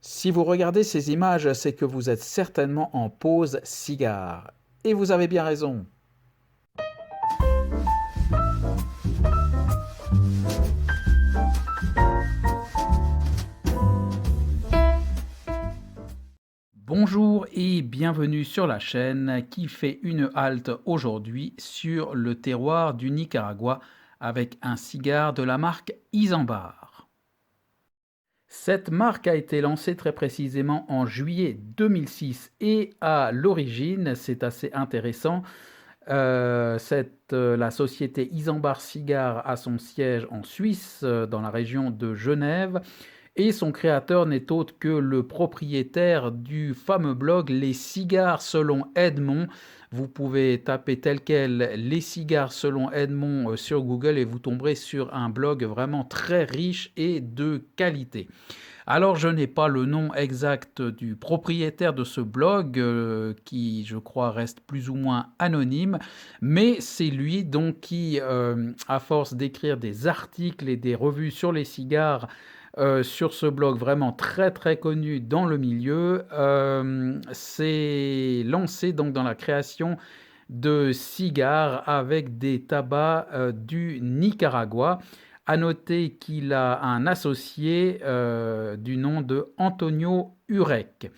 Si vous regardez ces images, c'est que vous êtes certainement en pause cigare. Et vous avez bien raison. Bonjour et bienvenue sur la chaîne qui fait une halte aujourd'hui sur le terroir du Nicaragua avec un cigare de la marque Isambard. Cette marque a été lancée très précisément en juillet 2006 et à l'origine, c'est assez intéressant, la société Isambard Cigare a son siège en Suisse, dans la région de Genève, et son créateur n'est autre que le propriétaire du fameux blog Les Cigares selon Edmond. Vous pouvez taper tel quel Les Cigares selon Edmond sur Google et vous tomberez sur un blog vraiment très riche et de qualité. Alors, je n'ai pas le nom exact du propriétaire de ce blog, qui, je crois, reste plus ou moins anonyme, mais c'est lui donc qui, à force d'écrire des articles et des revues sur les cigares, sur ce blog vraiment très très connu dans le milieu, s'est lancé donc dans la création de cigares avec des tabacs du Nicaragua. À noter qu'il a un associé du nom de Antonio Urec.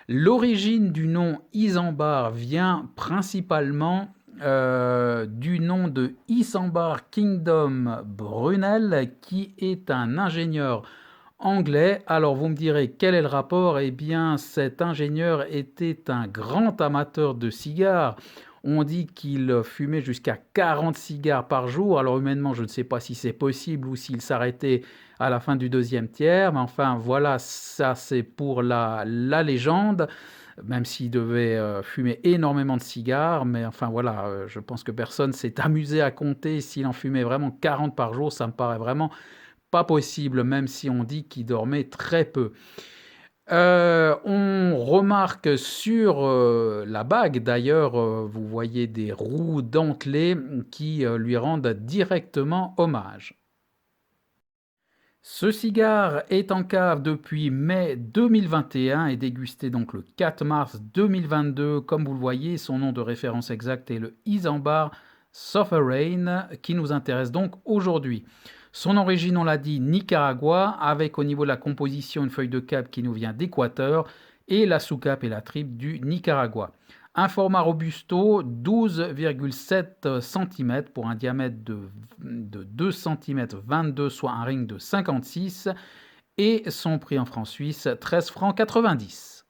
L'origine du nom Isambard vient principalement du nom de Isambard Kingdom Brunel, qui est un ingénieur anglais. Alors vous me direz quel est le rapport? Eh bien, cet ingénieur était un grand amateur de cigares. On dit qu'il fumait jusqu'à 40 cigares par jour. Alors humainement, je ne sais pas si c'est possible ou s'il s'arrêtait à la fin du deuxième tiers. Mais enfin, voilà, ça c'est pour la légende, même s'il devait fumer énormément de cigares. Mais enfin voilà, je pense que personne s'est amusé à compter s'il en fumait vraiment 40 par jour. Ça me paraît vraiment pas possible, même si on dit qu'il dormait très peu. On remarque sur la bague, d'ailleurs, vous voyez des roues dentelées qui lui rendent directement hommage. Ce cigare est en cave depuis mai 2021 et dégusté donc le 4 mars 2022. Comme vous le voyez, son nom de référence exact est le Isambard Sovereign qui nous intéresse donc aujourd'hui. Son origine, on l'a dit, Nicaragua, avec au niveau de la composition une feuille de cape qui nous vient d'Équateur et la sous-cape et la tripe du Nicaragua. Un format robusto, 12,7 cm pour un diamètre de 2 cm 22, soit un ring de 56, et son prix en francs suisses, 13 francs 90.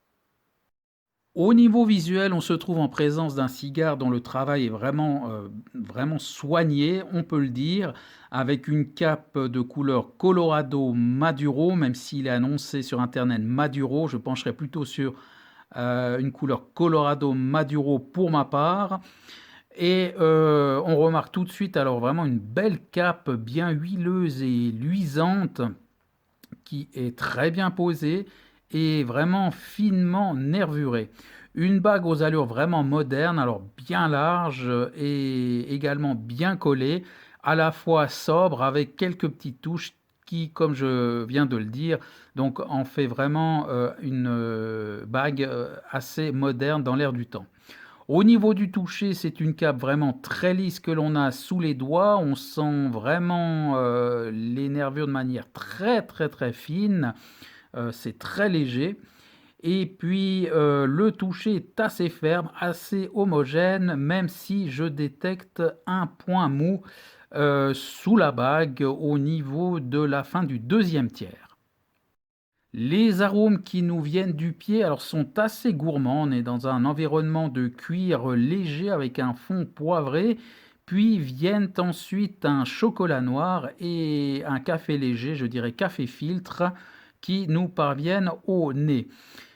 Au niveau visuel, on se trouve en présence d'un cigare dont le travail est vraiment soigné, on peut le dire, avec une cape de couleur Colorado Maduro, même s'il est annoncé sur Internet Maduro, je pencherai plutôt sur une couleur Colorado Maduro pour ma part. Et on remarque tout de suite alors vraiment une belle cape bien huileuse et luisante qui est très bien posée et vraiment finement nervurée. Une bague aux allures vraiment modernes, alors bien large et également bien collée, à la fois sobre avec quelques petites touches qui, comme je viens de le dire, donc en fait vraiment une bague assez moderne dans l'air du temps. Au niveau du toucher, c'est une cape vraiment très lisse que l'on a sous les doigts. On sent vraiment les nervures de manière très très très fine. C'est très léger. Et puis le toucher est assez ferme, assez homogène, même si je détecte un point mou sous la bague au niveau de la fin du deuxième tiers. Les arômes qui nous viennent du pied alors, sont assez gourmands. On est dans un environnement de cuir léger avec un fond poivré. Puis viennent ensuite un chocolat noir et un café léger, je dirais café filtre, qui nous parviennent au nez.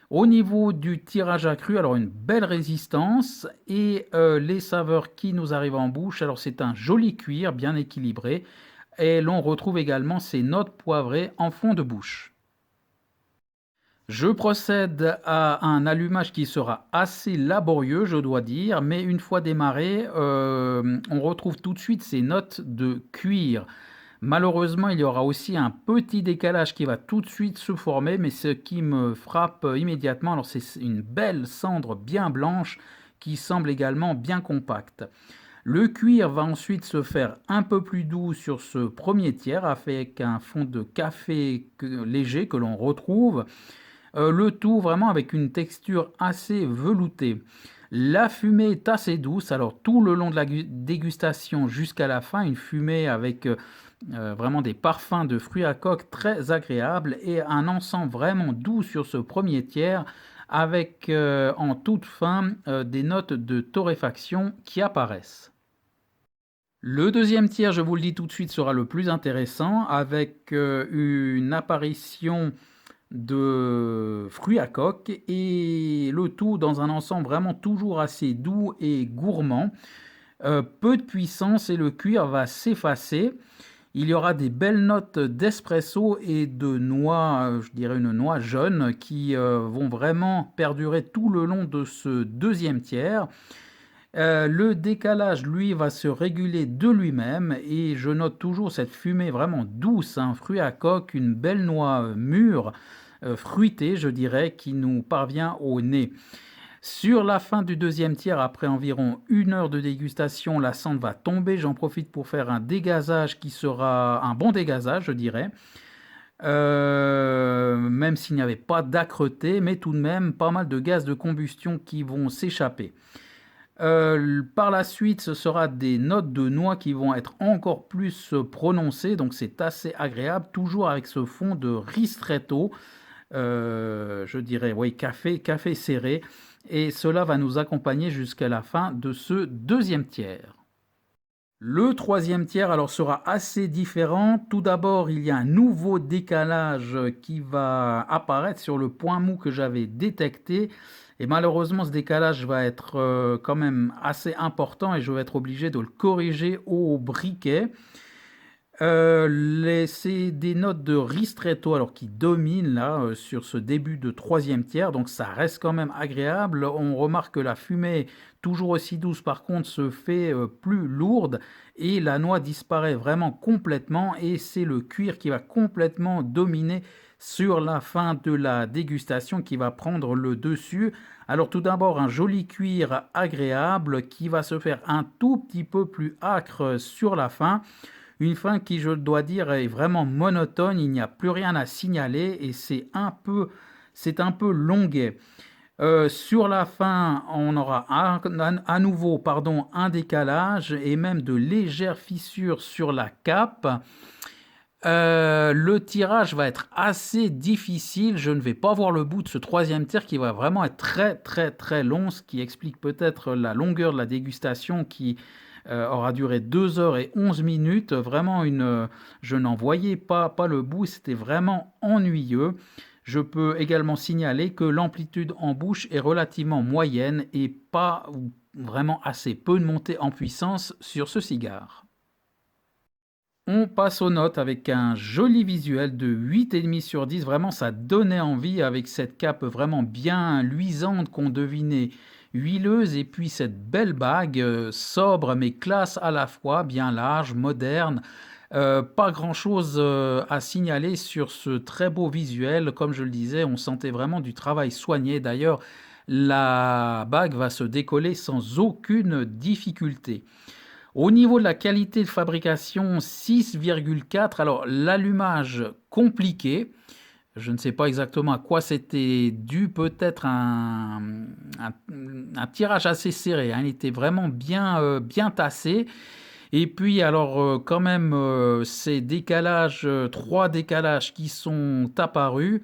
Au niveau du tirage accru, alors une belle résistance et les saveurs qui nous arrivent en bouche, alors c'est un joli cuir bien équilibré et l'on retrouve également ces notes poivrées en fond de bouche. Je procède à un allumage qui sera assez laborieux, je dois dire, mais une fois démarré, on retrouve tout de suite ces notes de cuir. Malheureusement, il y aura aussi un petit décalage qui va tout de suite se former, mais ce qui me frappe immédiatement, alors c'est une belle cendre bien blanche qui semble également bien compacte. Le cuir va ensuite se faire un peu plus doux sur ce premier tiers avec un fond de café léger que l'on retrouve. Le tout vraiment avec une texture assez veloutée. La fumée est assez douce, alors tout le long de la dégustation jusqu'à la fin, une fumée avec vraiment des parfums de fruits à coque très agréables et un encens vraiment doux sur ce premier tiers avec en toute fin des notes de torréfaction qui apparaissent. Le deuxième tiers, je vous le dis tout de suite, sera le plus intéressant avec une apparition de fruits à coque et le tout dans un ensemble vraiment toujours assez doux et gourmand. Peu de puissance et le cuir va s'effacer. Il y aura des belles notes d'espresso et de noix, je dirais une noix jaune, qui vont vraiment perdurer tout le long de ce deuxième tiers. Le décalage, lui, va se réguler de lui-même et je note toujours cette fumée vraiment douce, un fruit à coque, une belle noix mûre, fruitée, je dirais, qui nous parvient au nez. Sur la fin du deuxième tiers, après environ 1 heure de dégustation, la cendre va tomber. J'en profite pour faire un dégazage qui sera un bon dégazage, je dirais. Même s'il n'y avait pas d'âcreté, mais tout de même pas mal de gaz de combustion qui vont s'échapper. Par la suite, ce sera des notes de noix qui vont être encore plus prononcées, donc c'est assez agréable, toujours avec ce fond de ristretto, je dirais, oui, café serré, et cela va nous accompagner jusqu'à la fin de ce deuxième tiers. Le troisième tiers alors sera assez différent. Tout d'abord, il y a un nouveau décalage qui va apparaître sur le point mou que j'avais détecté. Et malheureusement, ce décalage va être quand même assez important et je vais être obligé de le corriger au briquet. C'est des notes de ristretto alors qui dominent là sur ce début de troisième tiers, donc ça reste quand même agréable. On remarque que la fumée, toujours aussi douce par contre, se fait plus lourde et la noix disparaît vraiment complètement et c'est le cuir qui va complètement dominer sur la fin de la dégustation qui va prendre le dessus. Alors tout d'abord un joli cuir agréable qui va se faire un tout petit peu plus âcre sur la fin. Une fin qui, je dois dire, est vraiment monotone, il n'y a plus rien à signaler et c'est un peu longuet. Sur la fin, on aura à nouveau pardon, un décalage et même de légères fissures sur la cape. Le tirage va être assez difficile. Je ne vais pas voir le bout de ce troisième tir qui va vraiment être très très très long, ce qui explique peut-être la longueur de la dégustation qui aura duré 2 heures et 11 minutes. Vraiment je n'en voyais pas le bout, c'était vraiment ennuyeux. Je peux également signaler que l'amplitude en bouche est relativement moyenne et pas vraiment assez peu de montée en puissance sur ce cigare. On passe aux notes avec un joli visuel de 8,5 sur 10. Vraiment, ça donnait envie avec cette cape vraiment bien luisante qu'on devinait huileuse et puis cette belle bague sobre mais classe à la fois, bien large, moderne. Pas grand-chose à signaler sur ce très beau visuel. Comme je le disais, on sentait vraiment du travail soigné. D'ailleurs, la bague va se décoller sans aucune difficulté. Au niveau de la qualité de fabrication, 6,4. Alors, l'allumage compliqué. Je ne sais pas exactement à quoi c'était dû, peut-être un tirage assez serré, hein. Il était vraiment bien tassé. Et puis, alors, quand même, ces décalages, 3 décalages qui sont apparus.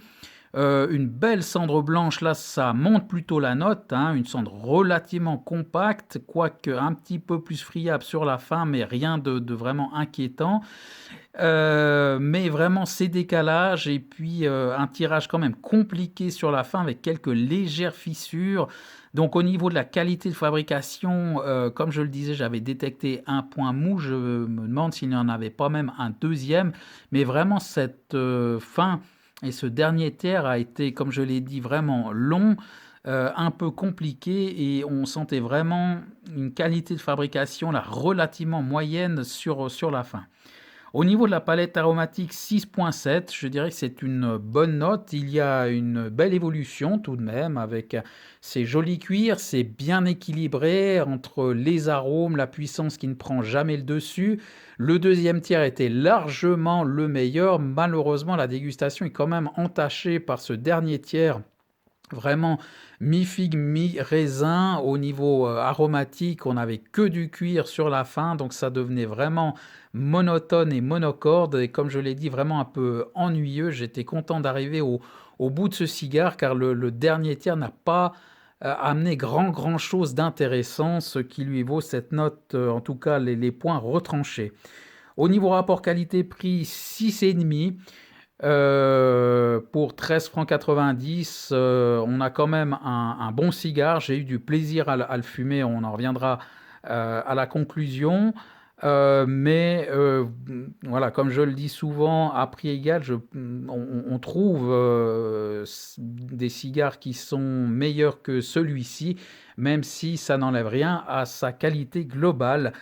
Une belle cendre blanche, là, ça monte plutôt la note, hein, une cendre relativement compacte, quoique un petit peu plus friable sur la fin, mais rien de vraiment inquiétant. Mais vraiment ces décalages et puis un tirage quand même compliqué sur la fin avec quelques légères fissures. Donc au niveau de la qualité de fabrication, comme je le disais, j'avais détecté un point mou. Je me demande s'il n'y en avait pas même un deuxième. Mais vraiment cette fin et ce dernier tiers a été, comme je l'ai dit, vraiment long, un peu compliqué et on sentait vraiment une qualité de fabrication là, relativement moyenne sur la fin. Au niveau de la palette aromatique 6,7, je dirais que c'est une bonne note. Il y a une belle évolution tout de même avec ces jolis cuirs, c'est bien équilibré entre les arômes, la puissance qui ne prend jamais le dessus. Le deuxième tiers était largement le meilleur. Malheureusement, la dégustation est quand même entachée par ce dernier tiers. Vraiment mi-figue, mi-raisin. Au niveau aromatique, on n'avait que du cuir sur la fin, donc ça devenait vraiment monotone et monocorde. Et comme je l'ai dit, vraiment un peu ennuyeux. J'étais content d'arriver au bout de ce cigare, car le dernier tiers n'a pas amené grand chose d'intéressant, ce qui lui vaut cette note, en tout cas les points retranchés. Au niveau rapport qualité-prix, 6,5. Pour 13 francs 90, on a quand même un bon cigare. J'ai eu du plaisir à le fumer, on en reviendra à la conclusion. Mais voilà, comme je le dis souvent, à prix égal, on trouve des cigares qui sont meilleurs que celui-ci, même si ça n'enlève rien à sa qualité globale.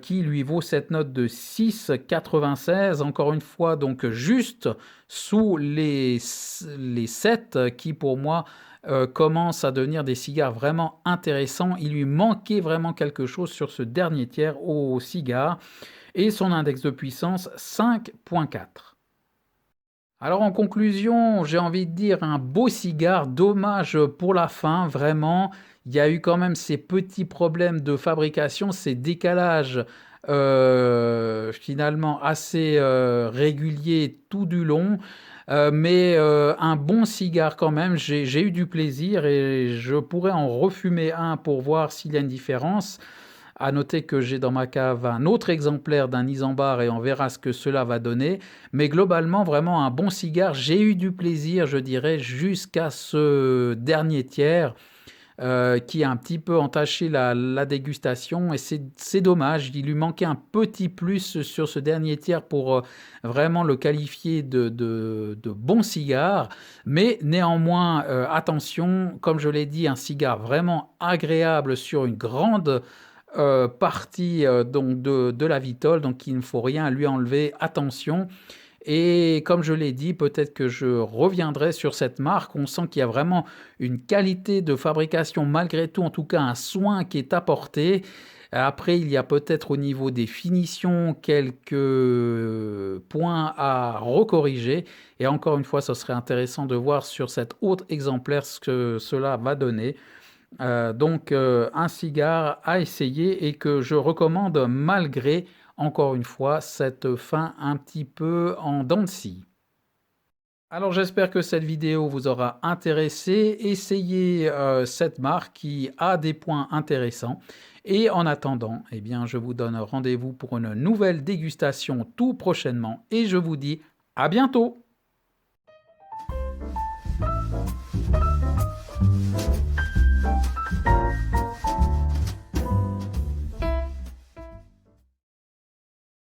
Qui lui vaut cette note de 6,96, encore une fois, donc juste sous les 7 qui pour moi commencent à devenir des cigares vraiment intéressants. Il lui manquait vraiment quelque chose sur ce dernier tiers au cigare et son index de puissance 5,4. Alors en conclusion, j'ai envie de dire un beau cigare, dommage pour la fin, vraiment. Il y a eu quand même ces petits problèmes de fabrication, ces décalages finalement assez réguliers tout du long. Mais un bon cigare quand même, j'ai eu du plaisir et je pourrais en refumer un pour voir s'il y a une différence. À noter que j'ai dans ma cave un autre exemplaire d'un Isambard et on verra ce que cela va donner. Mais globalement, vraiment un bon cigare. J'ai eu du plaisir, je dirais, jusqu'à ce dernier tiers qui a un petit peu entaché la dégustation. Et c'est dommage, il lui manquait un petit plus sur ce dernier tiers pour vraiment le qualifier de bon cigare. Mais néanmoins, attention, comme je l'ai dit, un cigare vraiment agréable sur une grande partie donc de la Vitole, donc il ne faut rien lui enlever, attention. Et comme je l'ai dit, peut-être que je reviendrai sur cette marque. On sent qu'il y a vraiment une qualité de fabrication malgré tout, en tout cas un soin qui est apporté. Après, il y a peut-être au niveau des finitions quelques points à recorriger. Et encore une fois, ce serait intéressant de voir sur cet autre exemplaire ce que cela va donner. Donc un cigare à essayer et que je recommande malgré, encore une fois, cette fin un petit peu en dents de scie. Alors j'espère que cette vidéo vous aura intéressé. Essayez cette marque qui a des points intéressants. Et en attendant, eh bien, je vous donne rendez-vous pour une nouvelle dégustation tout prochainement et je vous dis à bientôt.